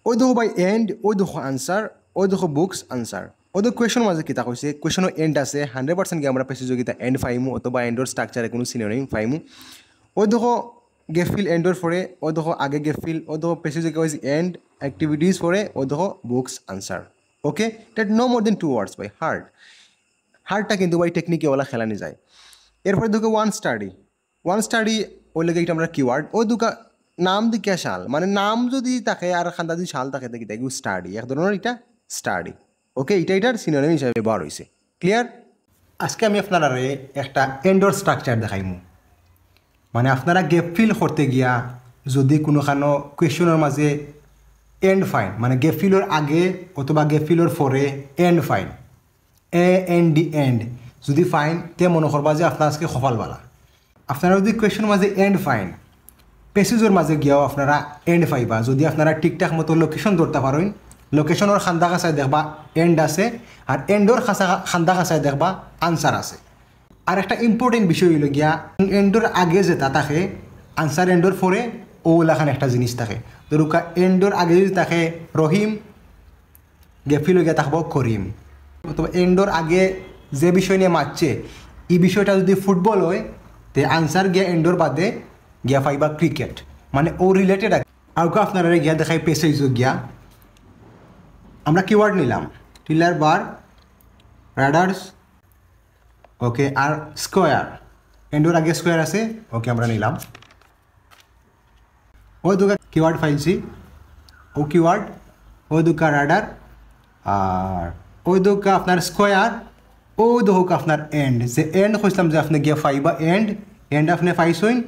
ওই দেখো ভাই এন্ড, ওই দেখো আনসার, ওই দেখো বুকস আনসার। ওদের কোয়েশন মাঝে কিতা কইছে, কোয়েশনও এন্ড আছে 100% গিয়ে আমরা পেসিযোগিতা এন্ড ফাইমু অথবা এন্ডর স্ট্রাকচারে কোনো সিনোনিম ফাইমু। ওই দেখো গেফিল এন্ডর পরে, ওই দেখো আগে গেফিল, ওই দেখো পেসিযোগিতা হয়েছে এন্ড অ্যাক্টিভিটিস পরে, ওই দেখো books answer. Okay, that no more then 2 words ভাই। হার্ডটা কিন্তু ভাই টেকনিকে ওলা খেলানি যায়। এরপরে দেখো ওয়ান স্টাডি ওই লেগে এটা আমরা কিওয়ার্ড ওই দুকা নাম দিকে শাল, মানে নাম যদি থাকে আর খান্দা যদি শাল থাকে দেখি দেখি স্টাডি এক ধরনের এটা স্টাডি। ওকে, এটার সিনোনিম হিসাবে ব্যবহার হয়েছে। ক্লিয়ার? আজকে আমি আপনারা একটা এন্ডর স্ট্রাকচার দেখাইমু। মানে আপনারা গেপ ফিল করতে গিয়া যদি কোনোখানো কোয়েশনের মাঝে এন্ড ফাইন, মানে গেপ ফিলর আগে অথবা গেপ ফিলর পরে এন্ড ফাইন, এন্ড যদি ফাইন তে মনে করবা যে আপনার আজকে কপালবালা। আপনারা যদি কোয়েশনের মাঝে এন্ড ফাইন, পেসেজের মাঝে গিয়াও আপনারা এন্ড পাইবা যদি আপনারা ঠিকঠাক মতো লোকেশন ধরতে পারেন। লোকেশনের খান্দা খাঁচায় দেখবা এন্ড আছে, আর এন্ডর খান্দা খাঁচায় দেখবা আনসার আছে। আর একটা ইম্পর্টেন্ট বিষয় হইল গিয়া এন্ডর আগে যেটা থাকে আনসার এন্ডর পরে ওলাখান একটা জিনিস থাকে। ধরুকা এন্ডর আগে যদি থাকে রহিম, গেফিল গিয়া থাকবো করিম। অথবা এন্ডর আগে যে বিষয় নিয়ে মারছে এই বিষয়টা যদি ফুটবল হয় তে আনসার গিয়া এন্ডর বাদে গিয়া পাইবা ক্রিকেট, মানে ও রিলেটেড। আর আপনারা গিয়া দেখাই পেসেজ গিয়া আমরা কিওয়ার্ড নিলাম টিলার বার, রাডার্স, ওকে, আর স্কোয়ার। এন্ডোর আগে স্কোয়ার আছে, ওকে আমরা নিলাম। ওই দুকা কিওয়ার্ড ফাইলছি, ও কিওয়ার্ড, ওই দুকা রাডার, আর ওই দুকা আপনার স্কোয়ার, ও দুকা আপনার এন্ড। যে এন্ড খুঁজলাম যে আপনি গিয়া পাইবা এন্ড আপনি পাইছইন।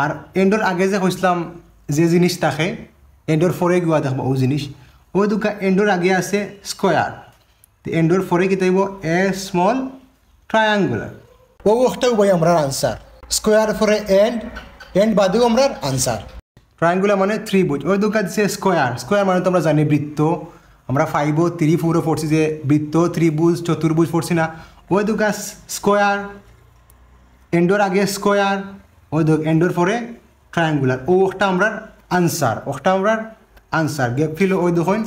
আর এন্ডর আগে যে খুঁজলাম যে জিনিস থাকে এন্ডর ফরে গুয়া দেখবো ও জিনিস। ওই দুকা এন্ডর আগে আছে স্কোয়ার, এন্ডর ফরে কি তাইব এ স্মল ট্রায়াঙ্গুলার। ও একটা ভাই আমরা আনসার। স্কোয়ার ফরে এন্ড বাদেও আমরা আনসার। ট্রায়াঙ্গুলার মানে ত্রিভুজ। ওই দুকা দিচ্ছে স্কোয়ার মানে তো আমরা জানি বৃত্ত। আমরা 5, 3, 4 পড়ছি যে বৃত্ত, ত্রিভুজ, চতুর্ভুজ পড়ছি না। ওই দুকা স্কোয়ার, এন্ডর আগে স্কোয়ার, ওই দেখ এন্ডর পরে ট্রায়াঙ্গুলার। ও ওটা আমরা আনসার গেপ ফিল ওই দেখুন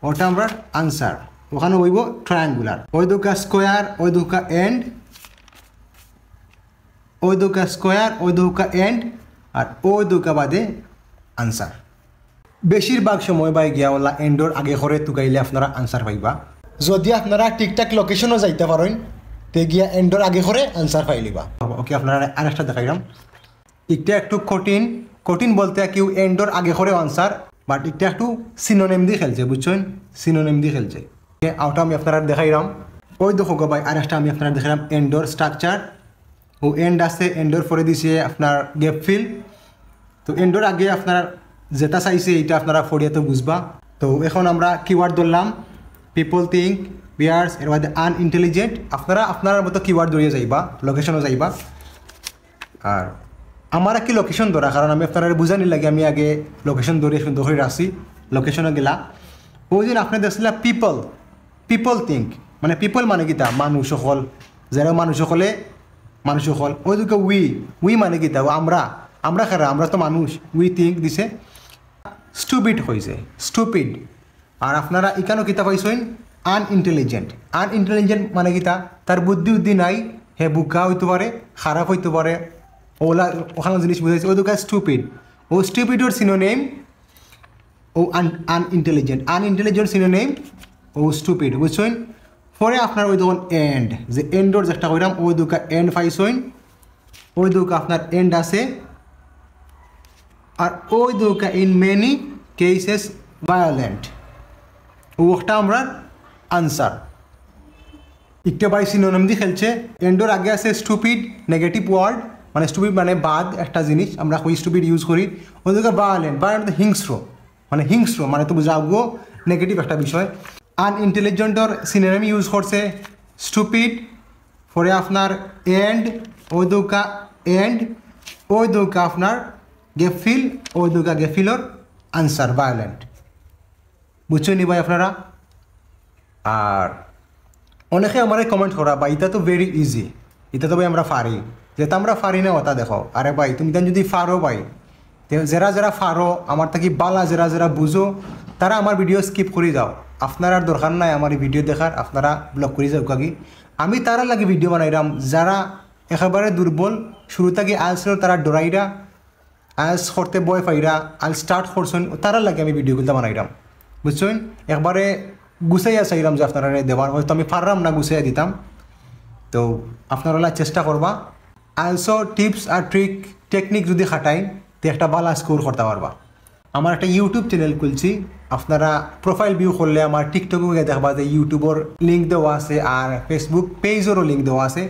ওটা আমরা আনসার। ওখানে হইব ট্রায়াঙ্গুলার। ওই দুকা স্কোয়ার, ওই দুকা এন্ড, ওই দুকা স্কোয়ার, ওই দুকা এন্ড, আর ওই দুকা বাদে আনসার। বেশিরভাগ সময় বাই গিয়া ওলা এন্ডর আগে করে তুকাইলে আপনারা আনসার পাইবা। যদি আপনারা ঠিকঠাক লোকেশনও যাইতে পারেন তে গিয়া এন্ডর আগে করে আনসার পাইলিবা। ওকে, আপনারা আরেকটা দেখাইলাম। এটা একটু কঠিন বলতে কেউ এন্ডর আগে করে আনসার, বাট এটা একটু সিনোনিম দিয়ে খেলছে, বুঝছেন? সিনোনিম দিয়ে খেলছে। ওটা আমি আপনারা দেখাইলাম। ওই দেখো গো ভাই আরেকটা আমি আপনারা দেখাইলাম এন্ডর স্ট্রাকচার। ও এন্ড আছে, এন্ডর পরে দিছে আপনার গেপ ফিল। তো এন্ডর আগে আপনার যেটা চাইছে এটা আপনারা ফরিয়াতে বুঝবা। তো এখন আমরা কিওয়ার্ড ধরলাম পিপল থিঙ্ক, বিয়ার্স, এর মধ্যে আনইন্টেলিজেন্ট। আপনার মতো কিওয়ার্ড ধরিয়ে যাইবা, লোকেশনও যাইবা। আর আমার কি লোকেশন ধরা, কারণ আমি আপনারা বুঝানি লাগে আমি আগে লোকেশন ধরে রাখছি। লোকেশনে গেলা ওই দিন আপনি দেখছিলাম পিপল থিঙ্ক, মানে পিপল মানে কিতা মানুষ সকল, যারা মানুষ সকল। ওই দিকে উই মানে কিতা আমরা খারা, আমরা তো মানুষ। উই থিঙ্ক দিছে স্টুপিড হয়েছে, স্টুপিড। আর আপনারা এখানেও কিতা পাইছেন আনইন্টেলিজেন্ট মানে কিতা তার বুদ্ধি নাই, হে বুকা হইতে পারে, খারাপ হইতে পারে, ওখানে জিনিস বুঝাইছে। ওই দুকা স্টুপিড, ও স্টুপিডর সিনোনিম ও আনইন্টেলিজেন্ট সিনোনিম ও স্টুপিড, বুঝছেন? পরে আপনার ওই দেখুন এন্ড, যে এন্ডর যেটা কইলাম ওই দুকা এন্ড পাইছেন। ওই দুকা আপনার এন্ড আছে, আর ওই দুকা ইন মেনি কেসেস ভায়োলেন্ট, ওটা আমরা আনসার। একটা বাই সিনোনিম দিয়ে খেলছে। এন্ডর আগে আছে স্টুপিড, নেগেটিভ ওয়ার্ড, মানে স্টুপিড মানে বাদ একটা জিনিস, আমরা ওই স্টুপিড ইউজ করি। ওদিকে ভায়োলেন্ট হিংস্র, মানে তো বুঝাবো নেগেটিভ একটা বিষয়। আনইন্টেলিজেন্টর সিনোনিম ইউজ করছে স্টুপিড, পরে আপনার এন্ড, ওই দুকা আপনার গেফিল, ওই দুকা গেফিলর আনসার ভায়োলেন্ট। বুঝছেন নি ভাই আপনারা? আর অনেকে আমার কমেন্ট করা ভাই এটা তো ভেরি ইজি, এটা তো ভাই আমরা পারি, যেটা আমরা পারি না ওটা দেখো। আরে ভাই তুমি যদি পারো ভাই, যারা ফারো আমার থাকি বালা, যারা বুঝো তারা আমার ভিডিও স্কিপ করে যাও, আপনার আর দরকার নাই আমার এই ভিডিও দেখার, আপনারা ব্লক করে যাও কাকি। আমি তারা লাগে ভিডিও বানাইলাম যারা একেবারে দুর্বল, শুরু থেকে আইএলসের তারা ডরাইরা, আইএলস করতে বয় পাইরা, আইএলস স্টার্ট করছেন, তারা লাগে আমি ভিডিওগুলো বানাইলাম, বুঝছেন। একবারে গুছাইয়া চাইলাম যে আপনারা দেওয়ার, হয়তো আমি পারলাম না গুছাইয়া দিতাম, তো আপনারা চেষ্টা করবা। আইএলসও টিপস আর টেকনিক যদি খাটাই তো একটা ভালো স্কোর করতে পারবা। আমার একটা ইউটিউব চ্যানেল খুলছি, আপনারা প্রোফাইল ভিউ করলে আমার টিকটকে দেখবা যে ইউটিউবের লিঙ্ক দেওয়া আছে আর ফেসবুক পেজেরও লিঙ্ক দেওয়া আছে।